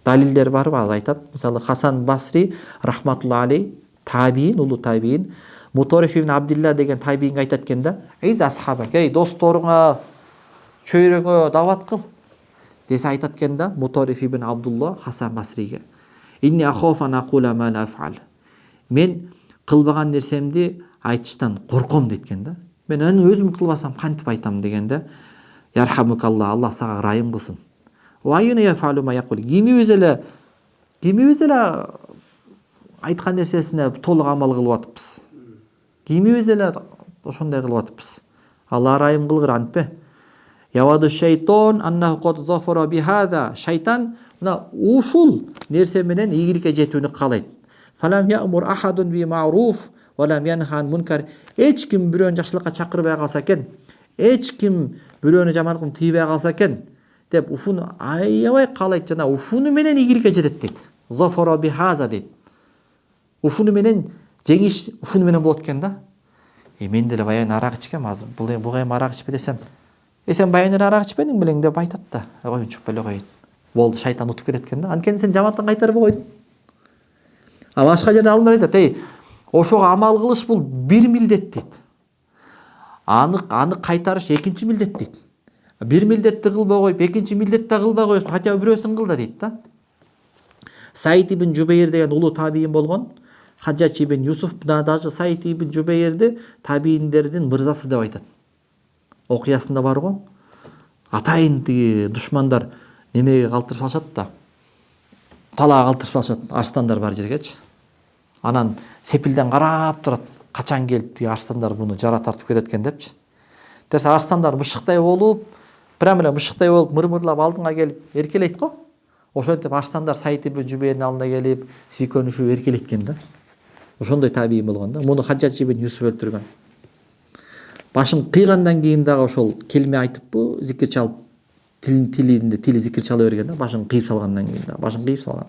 Далилдер барбы? Ал айтат. Мисалы, Хасан Басри рахматулла алей, табиин, улуу табиин, Муториф ибн Абдилла деген табиинге айтат экен да: "Эй асхабак, эй досторуңа, чөйрөңө дават кыл" десе айтат экен да, Муториф ибн Абдулла Хасан Басриге: "Инни ахофу ан акула ма ла аф'ал." Мен кылбаган нерсемди айтыштан корком дейт да. Мен аны өзүм кылбасам кантип айтам дегенде, "Ярхамукалла, Аллах сага райым кылсын." Ва юна яфалу ма якул. Кимибиз эле айткан нерсесине толук амал кылып атыппыз. Кимибиз эле ошондой кылып атыппыз. Алла райым кылгыр, антпе. Яваду шайтон аннаху код зафара бихада. Шайтан мына ушул нерсе менен ийгиликке жетүүнү каалайт. Фалам я'мур ахадун би ма'руф ва лам янхан мункар. Эч ким бирөөнү жакшылыкка чакырбай калса экен, эч ким бирөөнү жамандыктан тыйбай калса экен деп ушуну аябай каалайт, жана ушуну менен ийгиликке жетет дейт. Зафара бихаза дейт. Ушуну менен жеңиш ушуну менен болот экен да. Мен деле баягы арак ичкем, азыр буга эми арак ичпе десем, сен баягы арак ичпедиң белең деп айтат да. Койгун, чукпа эле койгун. Болду, шайтан утуп кетет экен да. Анткени сен жамандыктан кайтарбай койдуң. А башка жерде алымдар айтат: "Эй, ошого амал кылыш бул бир милдет" дейт. Аны кайтарыш экинчи милдет дейт. Бир милдетти кылбай коюп, экинчи милдетти кылбай коесуң, хотя бирөөсүн кыл да дейт да. Саид ибн Жубейр деген улуу табиин болгон. Хаджач ибн Юсуф даже Саид ибн Жубейрди табииндердин мырзасы деп айтат. Окуясында бар го. Атайын тиги душмандар немеге калтырып салышат да. Талаага калтырып салышат, арстандар бар жергечи. Анан сепилден карап турат. Качан келип тиги арстандар буну жара тартып кетет экен депчи. Десе арстандар мышыктай болуп, прям эле мышыктай болуп мырмырлап алдыңа келип эркелейт го. Ошентип арстандар Саид ибн Жубейрдин алдына келип, сүйкөнүшүп эркелейт экен да. Ошондой табиин болгон да. Муну Хаджадж ибн Юсуф өлтүргөн. Башын кыйгандан кийин дагы ошол келме айтыппы, зикир чалып, тили зикир чала берген да, башын кыйып салгандан кийин дагы башын кыйып салган.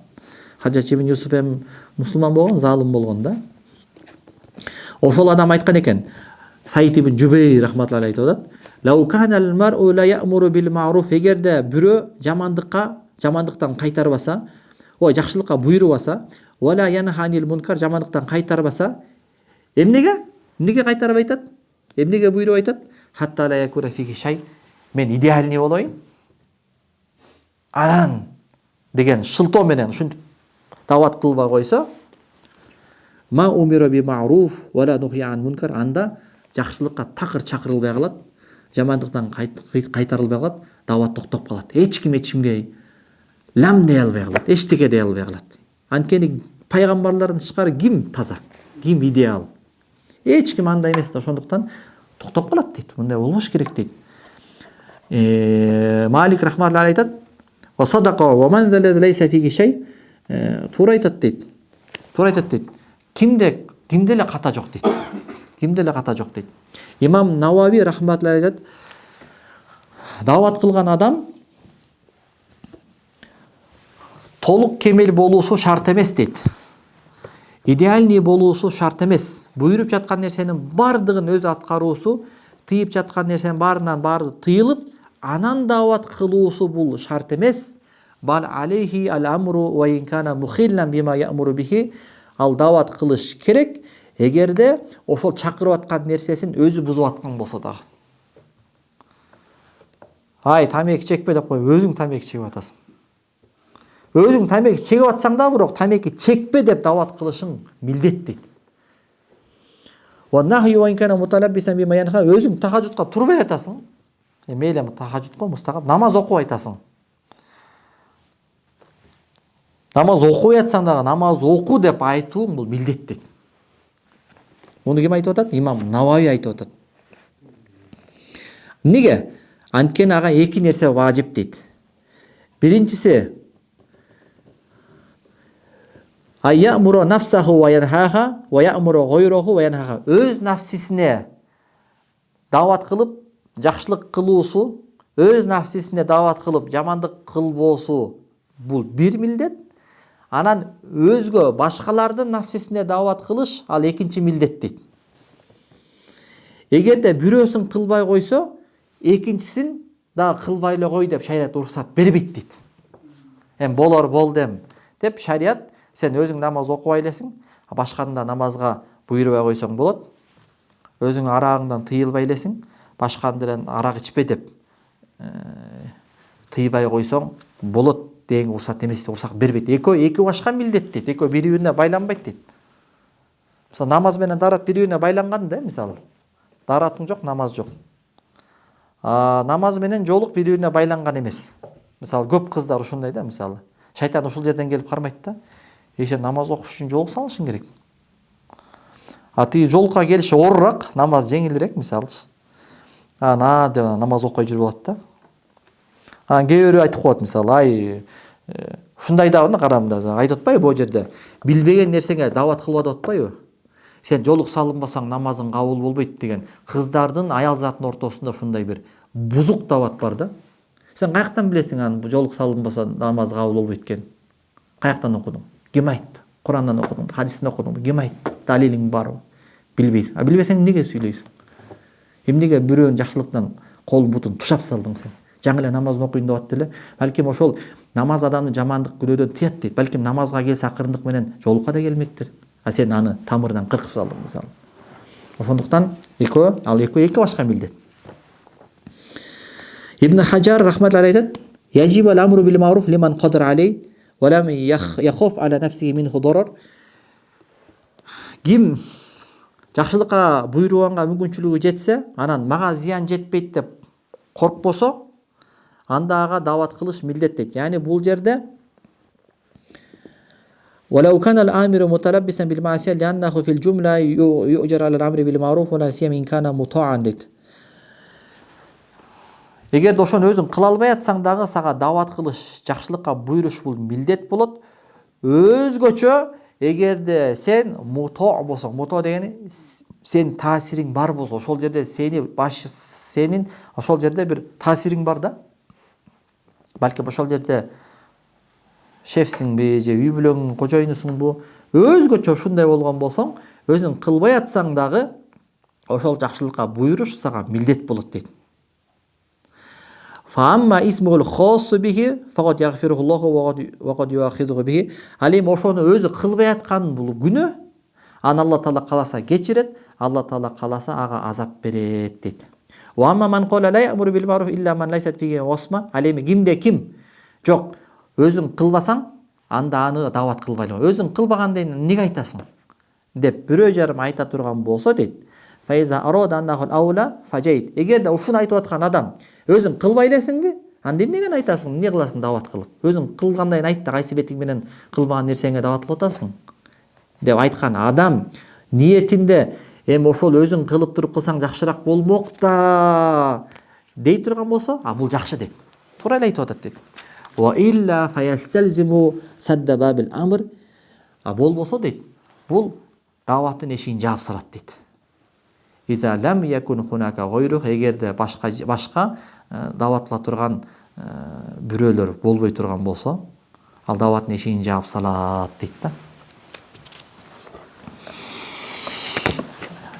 Хаджадж ибн Юсуф эми мусулман болгон, залым болгон да. Ошол адам айткан экен. Саид ибн Жубейр рахматуллахи айтып атат. Лау канал мар'у ла я'муру бил ма'руф, эгерде бирөө жамандыктан кайтарбаса, жакшылыкка буйрубаса, ва ла янханил мункар, жамандыктан кайтарбаса, эмнеге кайтарып айтат? Эмнеге буйруп айтат? Хатта ла якура фиги шай. Мен идеальный болоюн. Анан деген шылтоо менен ушинтип дават кылбай койсо, ма умира би ма'руф ва ла нухи ан мункар, анда жакшылыкка такыр чакырылбай калат, жамандыктан кайтарылбай калат, дават токтоп калат. Эч кимге лам дей албай калат, эчтеке дей албай калат. Анткени пайгамбарлардын тышкары ким таза, ким идеал? Эч ким андай эмес да, ошондуктан токтоп калат дейт. Мындай болбош керек дейт. Малик рахматуллахи айтат: "Ва садака ва ман заллази лайса фиги шай". Туура айтат дейт. Кимде эле ката жок дейт. Кимде эле ката жок дейт. Имам Навави рахматуллахи айтат: дават кылган адам толук кемел болуусу шарт эмес дейт. Идеальный болуусу шарт эмес. Буйруп жаткан нерсенин бардыгын өзү аткаруусу, тыйып жаткан нерсенин баарынан баары тыйылып, анан дават кылуусу бул шарт эмес. Бал алейхи ал-амру ва ин кана мухиллан бима я'муру бихи. Ал дават кылыш керек, эгерде ошол чакырып аткан нерсесин өзү бузуп аткан болсо дагы. Ай, тамеки чекпе деп кой, өзүң тамеки чегип атасың. Өзүң тамеки чегип атсаң да, бирок тамеки чекпе деп дават кылышың милдет дейт. Ва нахи ва ин кана муталаббисан бима янха, өзүң тахажжудка турбай атасың. Мейли тахажжудко мустагап намаз окуп айтасың. Намаз окуп атсаң дагы намаз оку деп айтууң бул милдет дейт. Муну ким айтып атат? Имам Навави айтып атат. Эмнеге? Анткени ага эки нерсе важип дейт. Биринчиси айямуру нафсаху ва янхаха ва ямуру гойруху ва янхаха. Өз нафсисине дават кылып жакшылык кылуусу, өз нафсисине дават кылып жамандык кылбоосу бул бир милдет. Анан өзгө башкалардын нафсисине дават кылыш ал экинчи милдет дейт. Эгерде бирөөсүн кылбай койсо, экинчисин дагы кылбай эле кой деп шарият уруксат бербейт дейт. Болор болдем деп шарият, сен өзүң намаз окубай элесиң, башканы да намазга буйрубай койсоң болот. Өзүң арагыңдан тыйылбай элесиң, башканы деле арак ичпе деп тыйбай койсоң болот деген уруксат эмес, уруксат бербейт. Эки башка милдет дейт. Экөө бири-бирине байланбайт дейт. Мисалы намаз менен дарат бири-бирине байланган да, мисалы. Даратың жок, намаз жок. Намаз менен жолук бири-бирине байланган эмес. Мисалы көп кыздар ушундай да, мисалы. Шайтан ушул жерден келип кармайт да. Сен намаз окуш үчүн жолук салышың керек. Тиги жолукка келиши оорураак, намаз жеңилирээк, мисалычы. Деп намаз окуй жүрүп болот да. Кээ бирөө айтып коет, мисалы, ай, ушундай дагы карамда айтып атпайбы бул жерде? Билбеген нерсеңе дават кылба деп атпайбы? Сен жолук салынбасаң намазың кабыл болбойт деген кыздардын аял заттын ортосунда ушундай бир бузук дават бар да. Сен каяктан билесиң аны жолук салынбаса намаз кабыл болбойт экенин? Каяктан окудуң? Ким айтты? Курандан окудуң, хадистен окудуң? Ким айтты? Далилиң барбы? Билбейсиң. Билбесең эмнеге сүйлөйсүң? Эмнеге бирөөнүн жакшылыктан кол бутун тушап салдың сен? Жаңы эле намазын окуйм деп атты эле. Балким ошол намаз адамды жамандык күнөөдөн тыят дейт. Балким намазга келсе акырындык менен жолукка да келмектир. Сен аны тамырынан кыркып салдың мисалы. Ошондуктан эки башка милдет. Ибн Хаджар рахматуллахи айтат: "Яжибу ал-амру бил ма'руф лиман кадара алей ва лам яхоф ала нафсиhi минху дарар". Ким жакшылыкка буйруганга мүмкүнчүлүгү жетсе, анан мага зыян жетпейт деп коркпосо, анда ага дават кылыш милдет дейт. Яни бул жерде ولو كان الآمر متلبسا بالمعصية لأنه في الجملة يؤجر على الأمر بالمعروف ولا سيما إن كان مطاعا дейт. Эгерде ошону өзүң кыла албай атсаң дагы сага дават кылыш, жакшылыкка буйруш бул милдет болот. Өзгөчө эгерде сен муто болсоң, муто дегени сен таасириң бар болсо, ошол жерде сенин ошол жерде бир таасириң бар да. Балким ошол жерде шефсиңби же үй бүлөңдүн кожоюнусуңбу, өзгөчө ушундай болгон болсоң, өзүң кылбай атсаң дагы ошол жакшылыкка буйруш сага милдет болот дейт. Фаамма исмул хоссу бихи факат ягфирухуллаху ва кад юахидуху бихи. Ал эми ошону өзү кылбай аткан бул күнөө, аны Алла таала кааласа кечирет, Алла таала кааласа ага азап берет дейт. Ва амма ман кала ла я'муру бил ма'руф илля ман лайсат фиhi осма. Ал эми кимде ким жок, өзүң кылбасаң, анда аны дават кылбайлы. Өзүң кылбаганда эмне айтасың деп бирөө жарым айта турган болсо дейт. Файза арада аннахул аула фажайт. Эгерде ушуну айтып аткан адам өзүң кылбай элесиңби? Анда эмнеген айтасың? Эмне кыласың дават кылып? Өзүң кылгандайын айт да, кайсы бетиң менен кылбаган нерсеңе дават кылып атасың деп айткан адам ниетинде эми ошол өзүң кылып туруп кылсаң жакшыраак болмок да дей турган болсо, бул жакшы дейт. Туура эле айтып атат дейт. Ва илля фаясталзиму садда бабил амр. Болбосо дейт, бул даваттын эшигин жаап салат дейт. Иза лам якун хунака гойрух. Эгерде башка дават кыла турган бирөөлөр болбой турган болсо, ал даваттын эшигин жаап салат дейт да.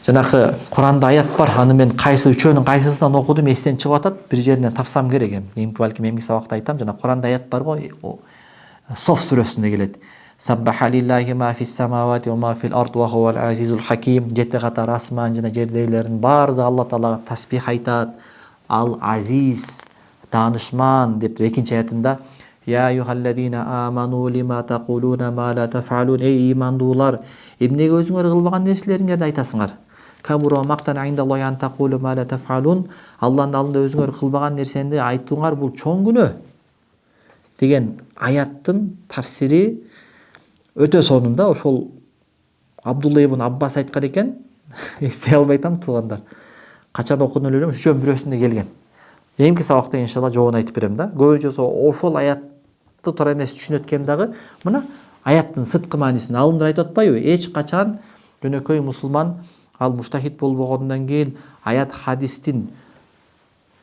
Жанакы Куранда аят бар, аны мен кайсы үчөөнүн кайсысынан окудум эстен чыгып атат, бир жеринен тапсам керек эми. Балким эмки сабакта айтам. Жана Куранда аят бар го, Соф сүрөсүндө келет. Саббаха лиллахи ма фис самавати ва ма фил ард ва хувал азизул хаким. Жети катар асман жана жердегилердин баардыгы Алла таалага тасбих айтат. Ал азиз, данышман деп экинчи аятында Я юхалладина аману лима тaquluna ма ла тафалун. Эй имандуулар, эмнеге өзүңөр кылбаган нерселериңерди айтасыңар? Кабура мактан айндаллахи ан тaqulu ма ла тафалун. Алланын алдында өзүңөр кылбаган нерсени айтууңар бул чоң күнөө деген аяттын тафсири өтө сонунда ошол Абдулла ибн Аббас айткан экен. Эстей албай атам туугандар. Качан окудум эле билбейм, үчөөнүн бирөөсүндө келген. Эмки сабакта иншалла жообун айтып берем да. Көбүнчөсү ошол аятты туура эмес түшүнөт экен дагы, мына аяттын сыткы маанисин алымдар айтып атпайбы? Эч качан жөнөкөй мусулман ал муштахид болбогондон кийин аят хадистин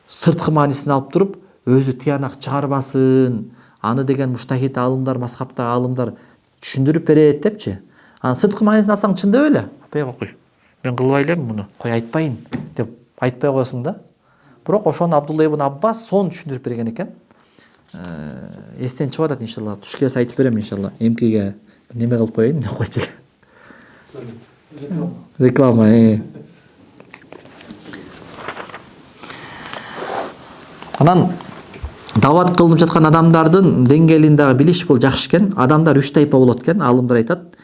сырткы маанисин алып туруп өзү тыянак чыгарбасын. Аны деген муштахид алымдар, мазхабтагы алымдар түшүндүрүп берет депчи. Анын сырткы маанисин алсаң чындап эле, апай кой. Мен кылбай элем муну, кой айтпайын деп айтпай коесуң да. Бирок ошону Абдулла ибн Аббас сонун түшүндүрүп берген экен. Эстен чыгып атат иншалла. Туш келсе айтып берем иншалла. Эмкиге неме кылып коеюн деп койчу. Реклама. Анан дават кылынып жаткан адамдардын деңгээлин дагы билиш бул жакшы экен. Адамдар үч тайпа болот экен. Алымдар айтат.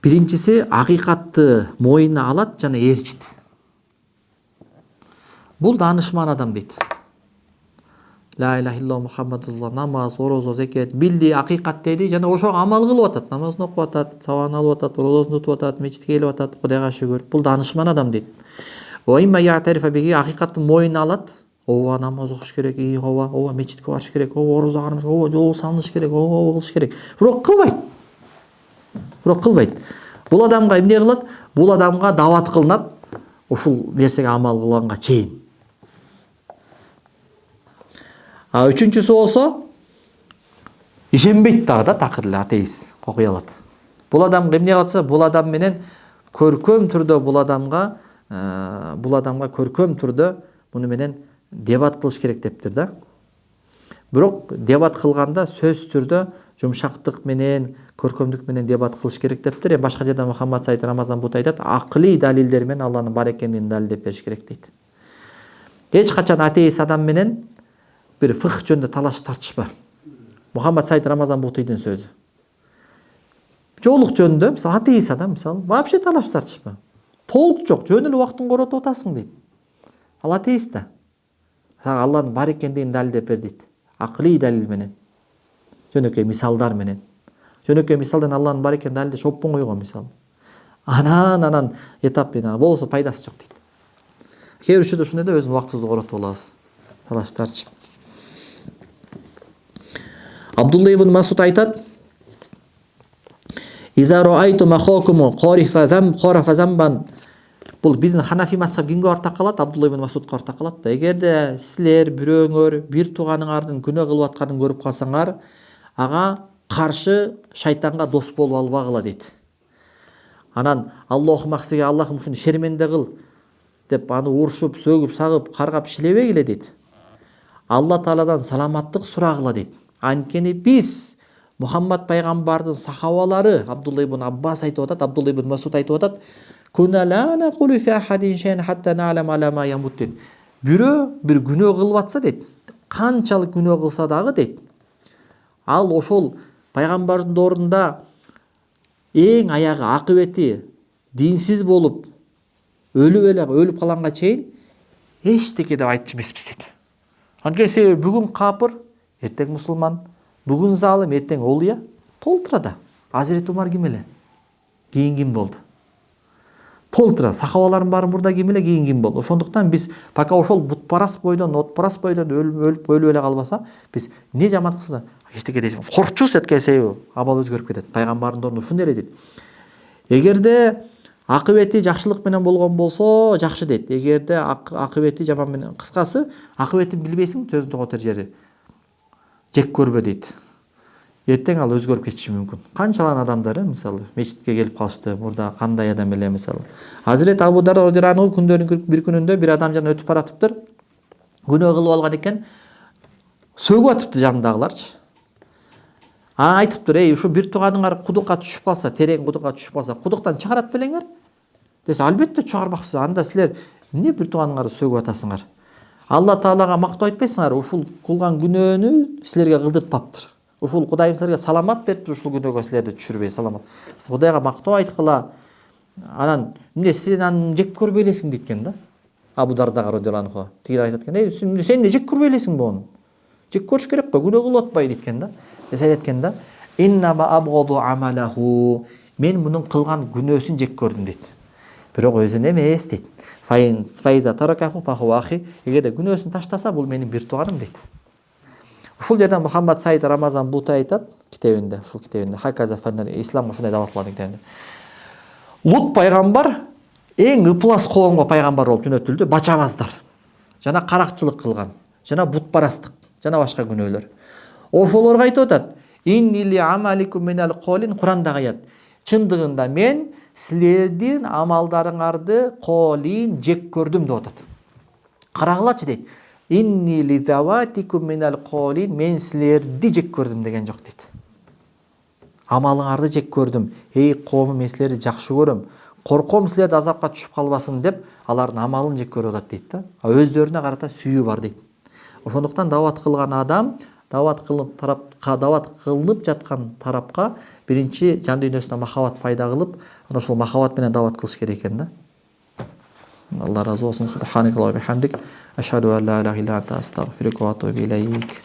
Биринчиси акыйкатты моюнуна алат жана ээрчит. Бул данышман адам дейт. Ла иляха иллаллах Мухаммадулла, намаз, орозо, закет билди, акыйкат деди жана ошого амал кылып атат. Намазын окуп атат, сабагын алып атат, орозосун тутуп атат, мечитке келип атат, Кудайга шүгүр. Бул данышман адам дейт. Ва имма я'тарифа биги, акыйкаттын моюнуна алат. Ооба намаз окуш керек, ооба мечитке барыш керек, ооба орозо кармаш, ооба жол салыныш керек, ооба кылыш керек. Бирок кылбайт. Бул адамга эмне кылат? Бул адамга дават кылынат. Ушул нерсеге амал кылганга чейин. Үчүнчүсү болсо ишенбейт дагы да, такыр эле атеист, кокуй алат. Бул адам эмне кылса, бул адам менен көркөм түрдө бул адамга көркөм түрдө муну менен дебат кылыш керек дептир да. Бирок дебат кылганда сөз түрдө жумшактык менен, көркөмдүк менен дебат кылыш керек дептир. Башка жерде Мухаммад Сайд Рамазан бут айтат, акылый далилдер менен Алланын бар экенин далилдеп бериш керек дейт. Эч качан атеист адам менен бир фых жөнүндө талаш тартышпа. Мухаммад Сайд Рамазан бутыйдын сөзү. Жоолук жөнүндө, мисалы атеист адам, мисалы, вообще талаш тартышпа. Толук жок, жөн эле убактын коротуп атасың дейт. Ал атеист да. Сага Алланын бар экендигин далилдеп бер дейт. Акылый далил менен. Жөнөкөй мисалдар менен. Жөнөкөй мисалдан Алланын бар экенин далилдеш оңой го мисалы. Анан этап менен болсо пайдасы жок дейт. Кээ бир учурда ушундай да өзүнүн убактыбызды коротуп алабыз. Талаш тартышып. Абдулла ибн Масуд айтат: Иза раайтум ахакуму қарифа замбан. Бұл біздің Ханафи мазхаб кімге артта қалады? Абдулла ибн Масудқа артта қалады да. Егерде сілер біреуңөр бір туғаныңардың күнә кылып атканын көріп қалсаңар, аға қаршы шайтанға дос болып албагыла дейді. Анан Аллахумма сізге Аллахым ушуну шерменде кыл деп аны урушуп, сөгүп, сагып, каргап шилебегиле дейді. Алла Тааладан саламаттык сурагыла дейді. Анткени биз Мухаммад пайгамбардын сахабалары, Абдулла ибн Аббас айтып атат, Абдулла ибн Масуд айтып атат, күнә ла нақулу фи ахадин шайъан хатта на'лам ала ма ямут дейді. Бирөө бир күнөө кылып атса дейді, канчалык күнөө кылса дагы дейді, ал ошол пайгамбардын ордунда эң аягы акыбети динсиз болуп өлүп калганга чейин эчтеке деп айтчу эмеспиз дейт. Анткени себеби бүгүн капыр, эртең мусулман, бүгүн залым, эртең олия толтурада. Азирет Умар ким эле? Кийин ким болду? Толтура сахабалардын баары мурда ким эле, кийин ким болду? Ошондуктан биз пока ошол бутпарас бойдон, отпарас бойдон өлүп эле калбаса, биз не жаман кылса да эчтеке дейбиз. Коркчубуз эткени себеби абал өзгөрүп кетет. Пайгамбардын ордунда ушундай эле дейт. Эгерде акыбети жакшылык менен болгон болсо жакшы дейт. Эгерде акыбети жаман менен, кыскасы акыбетин билбейсиң, сөздүн тоготер жери жек көрбө дейт. Эртең ал өзгөрүп кетиши мүмкүн. Канчалан адамдар мисалы мечитке келип калышты, мурда кандай адам эле мисалы. Азирет Абу Дарда радhiyallahu anhu күндөрдүн бир күнүндө бир адам жана өтүп баратыптыр. Күнөө кылып алган экен. Сөгүп атыпты жанындагыларчы. Ана айтыптыр, ей, ушу бир тууганыңар кудукка түшүп калса, терең кудукка түшүп калса, кудуктан чыгарат белеңер? Десе, албетте чыгармаксыз. Анда силер эмне бир тууганыңарды сөгүп атасыңар? Алла Таалага мактоо айтпайсыңар, ушул кылган күнөөнү силерге кылдыртпаптыр. Ушул Кудайым силерге саламат бериптир, ушул күнөөгө силерди түшүрбөй саламат. Кудайга мактоо айткыла. Анан эмне сен аны жек көрбөй элесиң дейт да. Абу Дардага радhiyallahu anhu. Тигилер айтат экен, ей, сен эмне жек көрбөй элесиң буну? Жек көрүш керек го, күнөө кылып атпай дейт да. Эсе айткан да, иннама абгаду амалаху, мен мунун кылган күнөөсүн жек көрдүм дейт. Бирок өзүн эмес дейт. Файза таракаху фаху ахи, эгерде күнөөсүн таштаса, бул менин бир тууганым дейт. Ушул жерден Мухаммад Саид Рамазан Бута айтат китебинде, ушул китебинде Хаказа фаннар ислам ушундай дават кылган китебинде. Лут пайгамбар эң ыплас коомго пайгамбар болуп жөнөтүлдү, бачабаздар. Жана каракчылык кылган, жана бутпарастык, жана башка күнөөлөр. Ошолорго айтып атат, иннили амаликум минал колин, Курандагы аят. Чындыгында мен силердин амалдарыңарды колин жек көрдүм деп атат. Карагылачы дейт. Иннили заватикум минал колин, мен силерди жек көрдүм деген жок дейт. Амалыңарды жек көрдүм. Эй коомум, мен силерди жакшы көрөм. Корком силерди азапка түшүп калбасын деп, алардын амалын жек көрүп атат дейт да. Өздөрүнө карата сүйүү бар дейт. Ошондуктан дават кылган адам дават кылынып жаткан тарапка биринчи жан дүйнөсүнө махабат пайда кылып, анан ошол махабат менен дават кылыш керек экен да. Алла разы болсун. Субханакаллаху ва бихамдик, ашхаду ан ла илаха илля анта астагфирука ва атубу илейк.